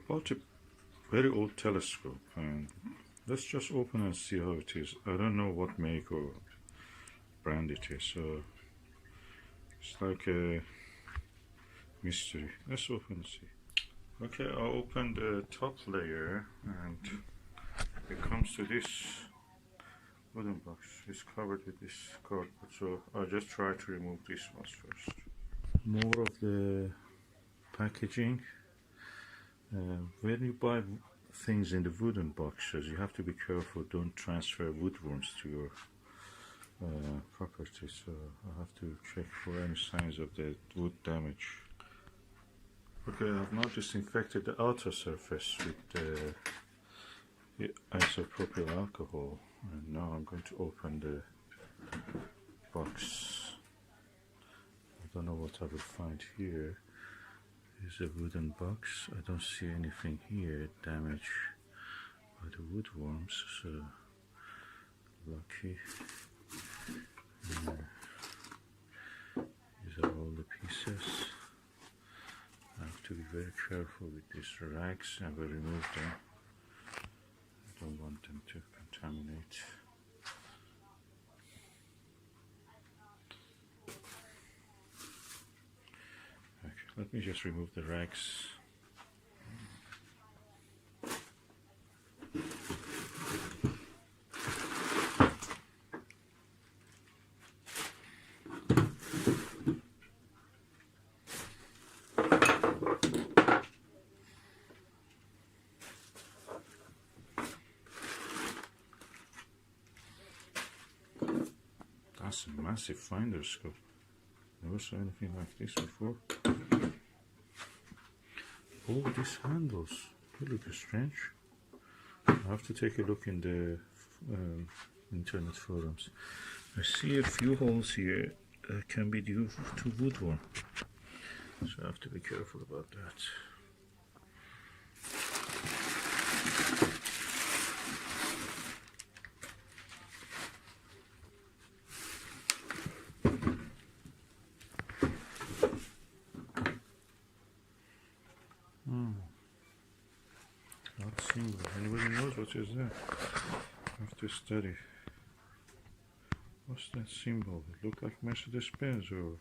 bought a very old telescope, and let's just open and see how it is. I don't know what make or brand it is, so it's like a mystery. Let's open and see. Okay, I'll open the top layer, and it comes to this wooden box. It's covered with this cardboard, so I'll just try to remove these ones first. More of the packaging. When you buy things in the wooden boxes, you have to be careful, don't transfer woodworms to your property, so I have to check for any signs of the wood damage. Okay, I've now disinfected the outer surface with the isopropyl alcohol, and now I'm going to open the box. I don't know what I will find here. It's a wooden box. I don't see anything here damaged by the woodworms, so lucky. These are all the pieces. I have to be very careful with these rags. I will remove them. I don't want them to contaminate. Okay, let me just remove the rags. That's a massive finder scope. Never saw anything like this before. Oh, these handles, they look strange. I have to take a look in the internet forums. I see a few holes here that can be due to woodworm, so I have to be careful about that. Not symbol. Anybody knows what is that? I have to study. What's that symbol? It looks like Mercedes-Benz or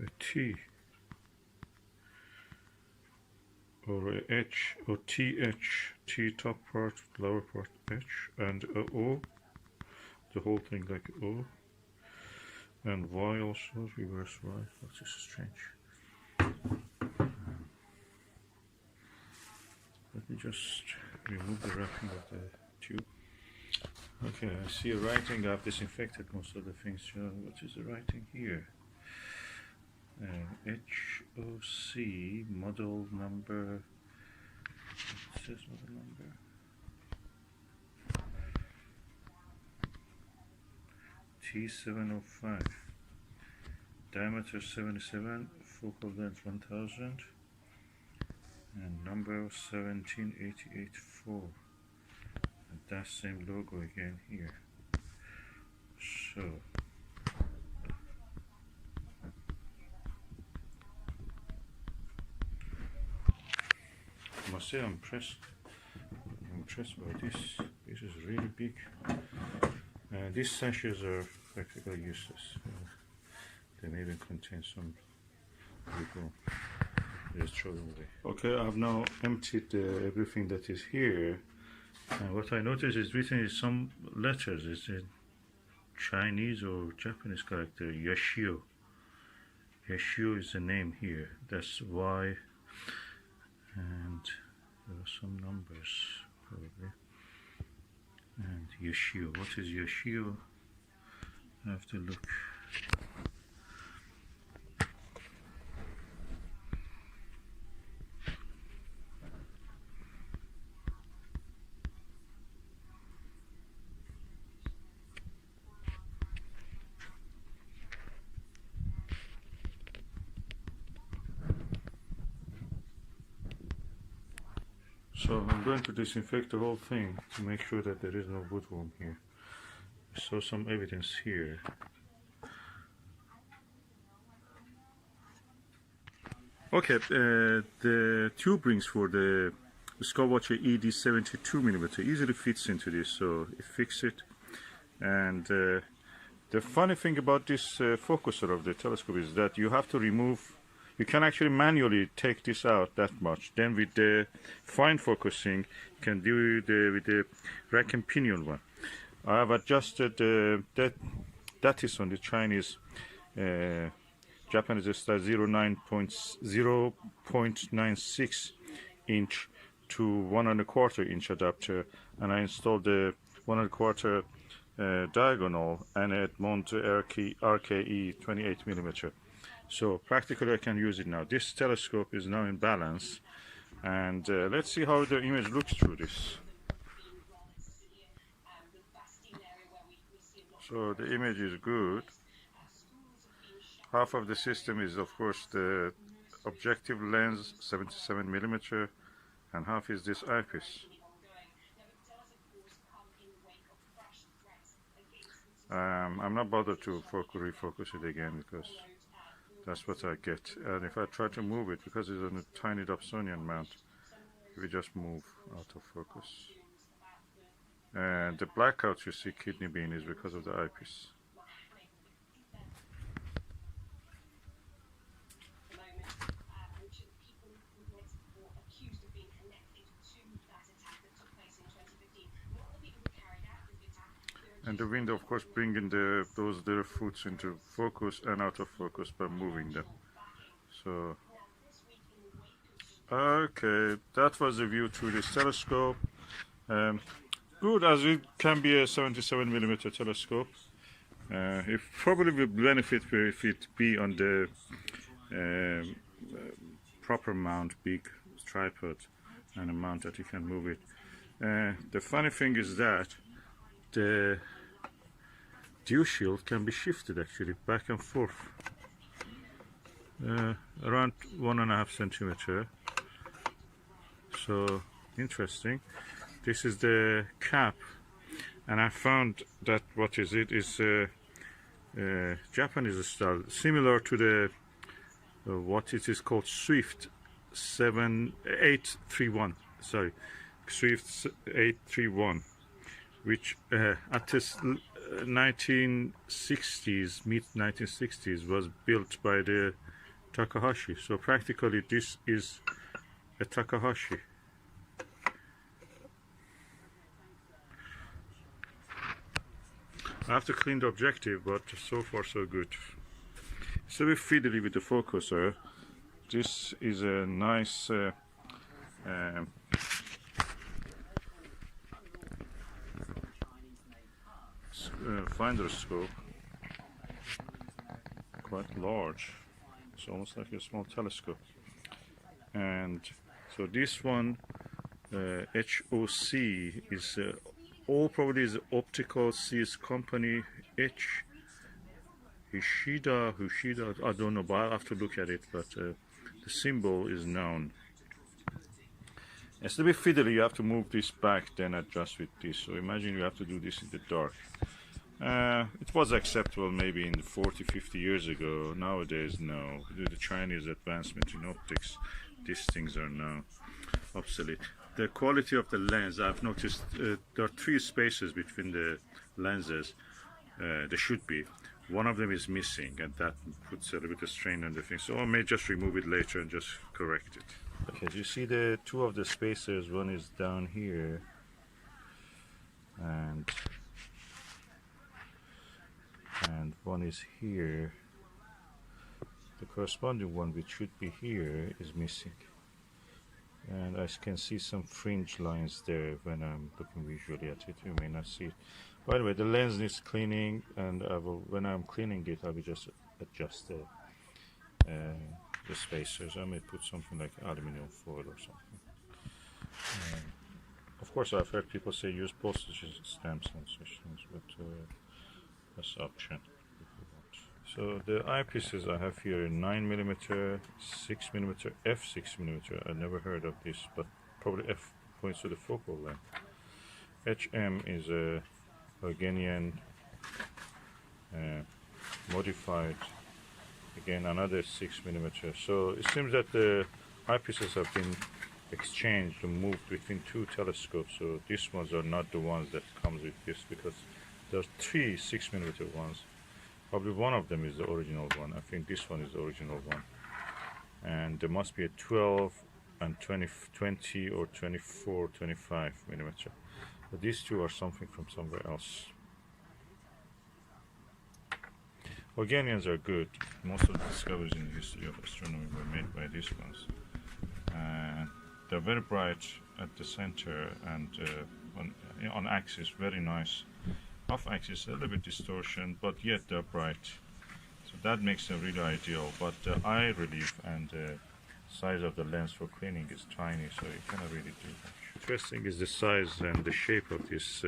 a T or a H or TH. T top part, lower part H, and a O. The whole thing like O. And Y also, reverse Y. That's just strange. Let me just remove the wrapping of the tube. Okay, I see a writing. I've disinfected most of the things. What is the writing here? HOC model number. It says model number. T-705. Diameter 77, focal length 1000. And number 17884, and that same logo again here. So I must say I'm impressed by this. This is really big. These sachets are practically useless. They may even contain some woodworm. Just throw them away. Okay, I've now emptied everything that is here, and what I noticed is written in some letters. It's in Chinese or Japanese character, Yashio. Yashio is the name here. That's Y, and there are some numbers probably. And Yashio. What is Yashio? I have to look. So I'm going to disinfect the whole thing to make sure that there is no woodworm here. I saw some evidence here. Okay, the tube rings for the scope watcher ED 72mm easily fits into this, so it fixes it. And the funny thing about this focuser of the telescope is that you have to remove, you can actually manually take this out that much. Then with the fine focusing, you can do it with the rack and pinion one. I have adjusted that is on the Chinese Japanese style 0.96 inch to 1¼ inch adapter, and I installed the 1¼ diagonal and it mounted RKE 28mm. So practically I can use it now. This telescope is now in balance, and let's see how the image looks through this. So the image is good. Half of the system is of course the objective lens 77mm, and half is this eyepiece. I'm not bothered to refocus it again because that's what I get. And if I try to move it, because it's on a tiny Dobsonian mount, we just move out of focus. And the blackout you see kidney bean is because of the eyepiece. And the window, of course, bringing those little foots into focus and out of focus by moving them. So, okay, that was the view through this telescope. Good as it can be a 77mm telescope. It probably will benefit if it be on the proper mount, big tripod, and a mount that you can move it. The funny thing is that the dew shield can be shifted actually back and forth around 1½ centimeter. So interesting. This is the cap, and I found that what is it is Japanese style, similar to the what it is called Swift 831. Sorry, Swift 831. Which at the 1960s, mid-1960s, was built by the Takahashi. So practically this is a Takahashi. I have to clean the objective, but so far so good. It's a bit fiddly with the focuser. This is a nice finder scope, quite large. It's almost like a small telescope. And so this one, HOC, is all probably is Optical Company. Hushida, I don't know, but I'll have to look at it. But the symbol is known. It's a bit fiddly. You have to move this back, then adjust with this. So imagine you have to do this in the dark. It was acceptable maybe in 40-50 years ago. Nowadays, no. With the Chinese advancement in optics, these things are now obsolete. The quality of the lens, I've noticed there are 3 spaces between the lenses. There should be. One of them is missing, and that puts a little bit of strain on the thing. So I may just remove it later and just correct it. Okay, do you see the 2 of the spacers? One is down here, and one is here. The corresponding one, which should be here, is missing. And I can see some fringe lines there when I'm looking visually at it. You may not see it. By the way, the lens needs cleaning, and when I'm cleaning it, I will just adjust the spacers. I may put something like aluminum foil or something. Of course, I've heard people say use postage stamps and such things, but that's the option if you want. So the eyepieces I have here, 9mm, 6mm, f6mm. I never heard of this, but probably f points to the focal length. HM is a Hungarian modified Again, another 6mm. So it seems that the eyepieces have been exchanged and moved between two telescopes. So these ones are not the ones that comes with this, because there's three 6mm ones. Probably one of them is the original one. I think this one is the original one. And there must be a 12 and 20 or 24, 25mm. But these two are something from somewhere else. Organians are good. Most of the discoveries in the history of astronomy were made by these ones. They're very bright at the center and on axis, very nice. Off axis, a little bit distortion, but yet they're bright. So that makes them really ideal. But the eye relief and the size of the lens for cleaning is tiny, so you cannot really do much. Interesting is the size and the shape of these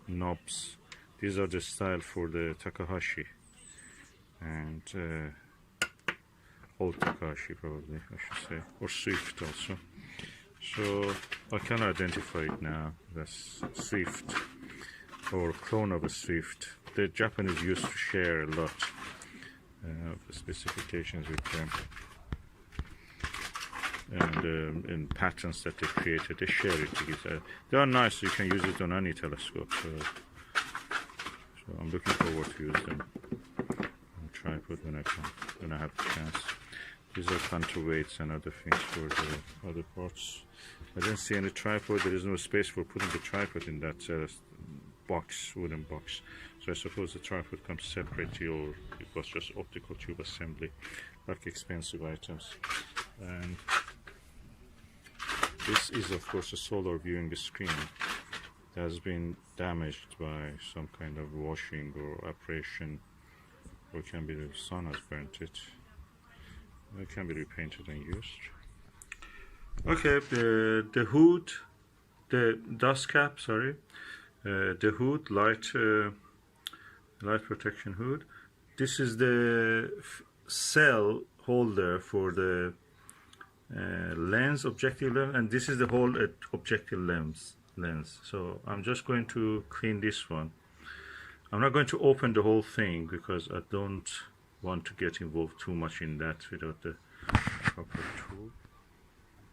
knobs. These are the style for the Takahashi and old Takahashi, probably I should say, or Swift also. So I can identify it now. That's Swift or clone of a Swift. The Japanese used to share a lot of the specifications with them, and in patterns that they created, they share it together. They are nice. You can use it on any telescope. So I'm looking forward to use them on tripod when I have the chance. These are counterweights and other things for the other parts. I don't see any tripod. There is no space for putting the tripod in that box, wooden box. So I suppose the tripod comes separately, or it was just optical tube assembly, like expensive items. And this is of course a solar viewing screen that has been damaged by some kind of washing or abrasion, or it can be the sun has burnt it. It can be repainted and used. Okay, the hood, the dust cap, sorry, the hood, light protection hood. This is the cell holder for the lens, objective lens, and this is the whole objective lens. So I'm just going to clean this one. I'm not going to open the whole thing because I don't want to get involved too much in that without the proper tool.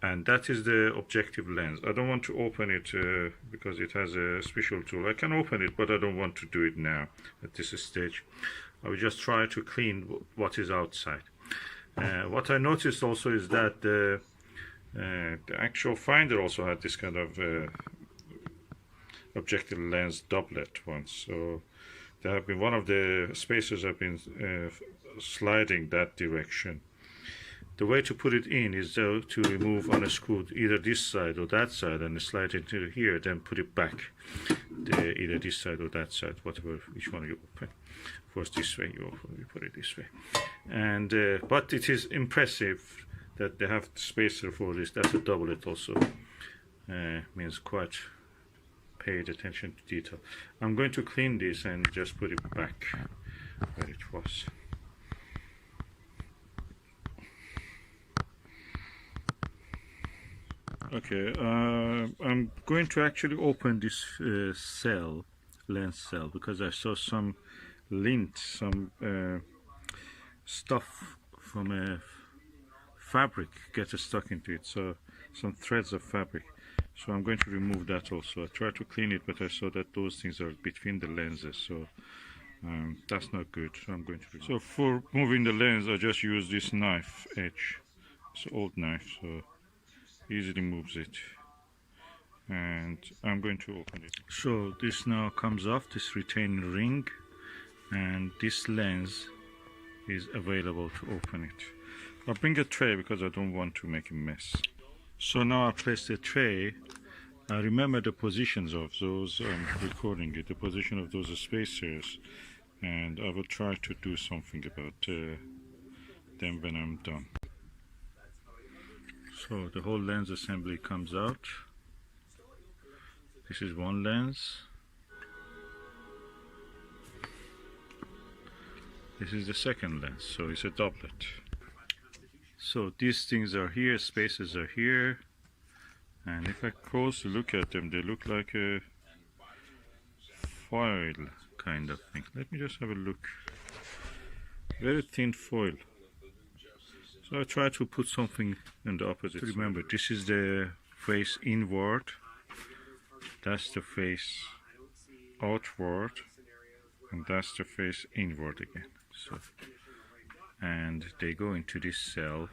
And that is the objective lens. I don't want to open it because it has a special tool. I can open it, but I don't want to do it now at this stage. I will just try to clean what is outside. What I noticed also is that the actual finder also had this kind of objective lens doublet once. So there have been, one of the spacers have been sliding that direction. The way to put it in is to remove, unscrew either this side or that side and slide it into here, then put it back, either this side or that side, whatever, which one you open. Of course, this way you open, you put it this way. And but it is impressive that they have the spacer for this. That's a doublet also. Means quite paid attention to detail. I'm going to clean this and just put it back where it was. Okay, I'm going to actually open this lens cell, because I saw some lint, some stuff from a fabric get stuck into it, so some threads of fabric. So I'm going to remove that also. I tried to clean it, but I saw that those things are between the lenses, so that's not good. So I'm going to remove. So for moving the lens, I just use this knife edge. It's an old knife, so easily moves it. And I'm going to open it. So this now comes off, this retaining ring, and this lens is available to open it. I'll bring a tray because I don't want to make a mess. So now I place the tray. I remember the positions of those, I'm recording it, the position of those spacers, and I will try to do something about them when I'm done. So the whole lens assembly comes out. This is one lens. This is the second lens, so it's a doublet. So these things are here, spacers are here, and if I closely look at them, they look like a foil kind of thing. Let me just have a look. very thin foil. So I try to put something in the opposite. Remember, this is the face inward, that's the face outward, and that's the face inward again. So, and they go into this cell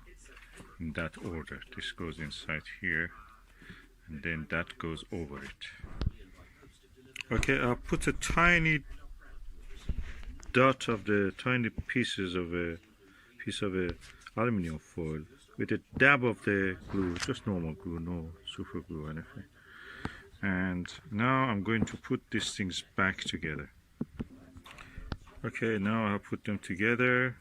in that order. This goes inside here, and then that goes over it. Okay, I'll put a tiny dot of the tiny pieces of a piece of a aluminum foil with a dab of the glue, just normal glue, no super glue or anything. And now I'm going to put these things back together. Okay, now I'll put them together.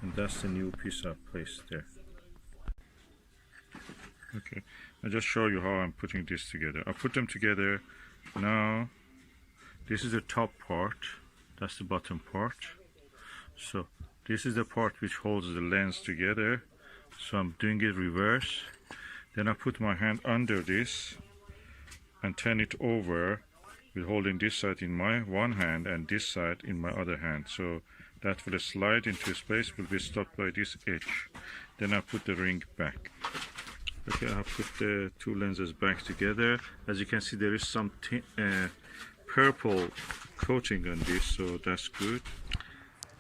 And that's the new piece I've placed there. Okay, I'll just show you how I'm putting this together. I'll put them together. Now, this is the top part, that's the bottom part. So, this is the part which holds the lens together. So I'm doing it reverse. Then I put my hand under this and turn it over with holding this side in my one hand and this side in my other hand. So that will slide into space, will be stopped by this edge. Then I put the ring back. Okay, I put the two lenses back together. As you can see, there is some purple coating on this, so that's good.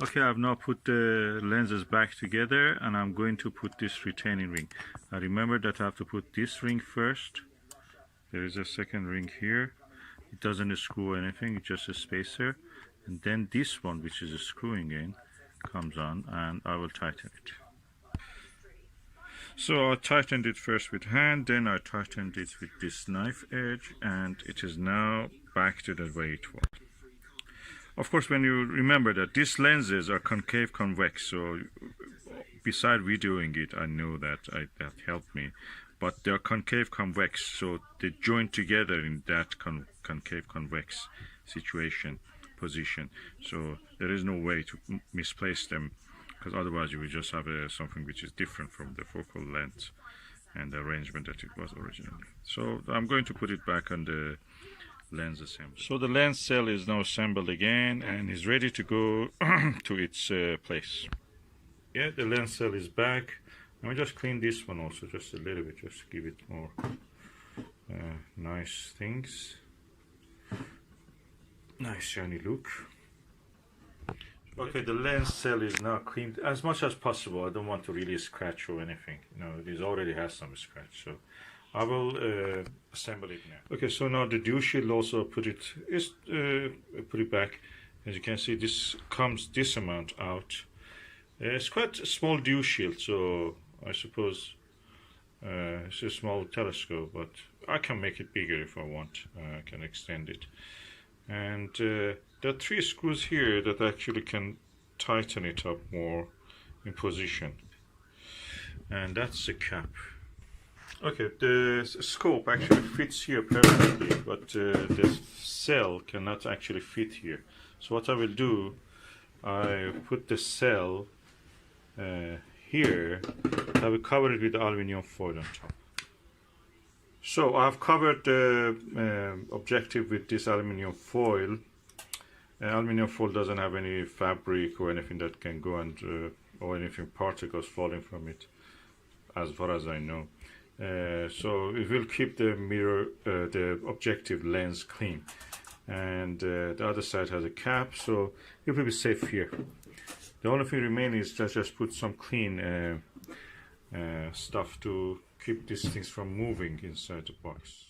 Okay, I've now put the lenses back together, and I'm going to put this retaining ring. Now remember that I have to put this ring first. There is a second ring here. It doesn't screw anything, it's just a spacer. And then this one, which is screwing in, comes on, and I will tighten it. So I tightened it first with hand, then I tightened it with this knife edge, and it is now back to the way it was. Of course, when you remember that these lenses are concave convex, so beside videoing it, I know that that helped me, but they are concave convex, so they join together in that concave convex position. So there is no way to misplace them, because otherwise you will just have something which is different from the focal length and the arrangement that it was originally. So I'm going to put it back on the lens assembly. So the lens cell is now assembled again and is ready to go to its place. Yeah, the lens cell is back. Let me just clean this one also just a little bit, just to give it more nice things. Nice shiny look. Okay, the lens cell is now cleaned as much as possible. I don't want to really scratch or anything. You know, it already has some scratch, so I will assemble it now. Okay, so now the dew shield also put it back. As you can see, this comes this amount out. It's quite a small dew shield, so I suppose it's a small telescope, but I can make it bigger if I want. I can extend it. And there are 3 screws here that actually can tighten it up more in position. And that's the cap. Okay, the scope actually fits here perfectly, but the cell cannot actually fit here. So what I will do, I put the cell here. I will cover it with aluminum foil on top. So I've covered the objective with this aluminum foil. Aluminum foil doesn't have any fabric or anything that can go and or anything particles falling from it, as far as I know. So it will keep the mirror, the objective lens clean, and the other side has a cap, so it will be safe here. The only thing remaining is just put some clean stuff to keep these things from moving inside the box.